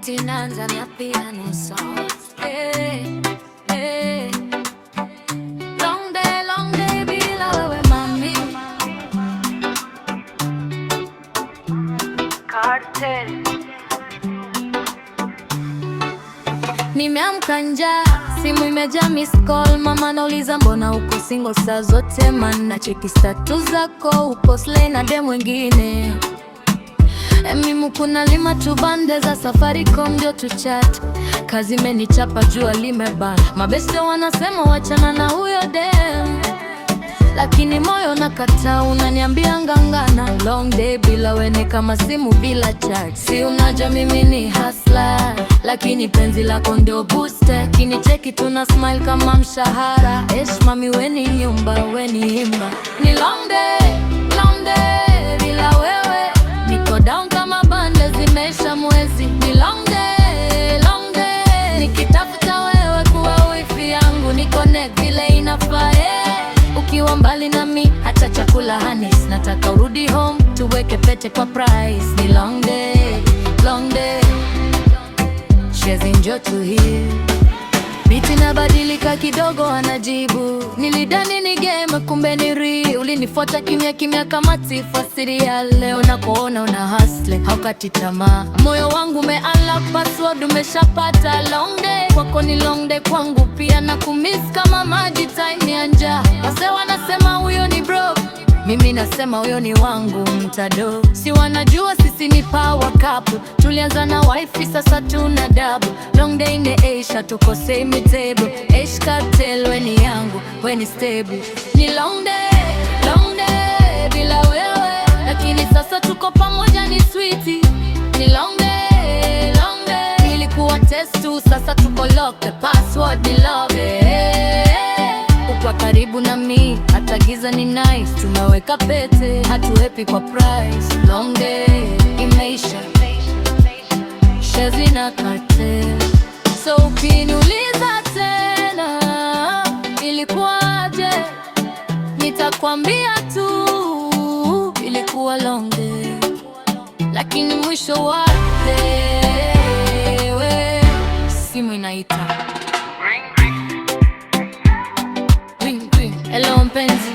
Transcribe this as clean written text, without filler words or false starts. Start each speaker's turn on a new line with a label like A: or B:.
A: biti inaanza na piano sound. Long day bila wewe mami. Cartel. Nimeamka njaa, simu imejaa miss call. Mama nauliza mbona uko single saa zote man, na cheki status zako uko slay na dem wengine. Mimi kuna lima tu bande za Safaricom ndio tu chat. Kazi imenichapa jua limebana. Mabeste wanasema wachana na huyo dem, lakini moyo nakataa, unaniambia ngangana. Long day bila wene kama simu bila charge. Si unajua mimi ni hustler, lakini penzi lako ndio booster. Kinicheki tuna smile kama mshahara. Mami weni nyumba weni imba. Ni long day bila wewe. Niko down kama bande zimeisha mwezi. Ni long day nikitafuta wewe kuwa wifi yangu. Ni connect vile inafaa. Ukiwa mbali nami hata chakula hanis. Nataka urudi home tuweke pete kwa price. Ni long day Shezi njoo tu hii. Biti nabadilika kidogo anajibu. Nilidani ni game kumbe ni real. Ulinifuata kimya kimya kama tifa serial. Leo nakuona una hustle haukati tamaa. Moyo wangu ume-unlock password umeshapata. Long day kwako ni long day kwangu pia. Na kumiss kama maji time ya njaa. Wase wanasema huyo ni bro, mimi nasema huyo ni wangu mtado. Si wanajua sisi ni power couple. Tulianza na wifi sasa tuna double. Long day imeisha tuko same table. Cartel weni yangu weni stable. Ni long day bila wewe, lakini sasa tuko pamoja ni sweetie. Ni long day ilikuwa test tu, sasa tuko lock the password ni love. Ukwa karibu na mi hata giza ni nice. Tumeweka pete hatuepi kwa price. Long day imeisha Shezi na Cartel. So ukiniuliza tena ilikuwaje, nitakwambia tu ilikuwa long day, lakini mwisho wake simu inaita. Hello mpenzi.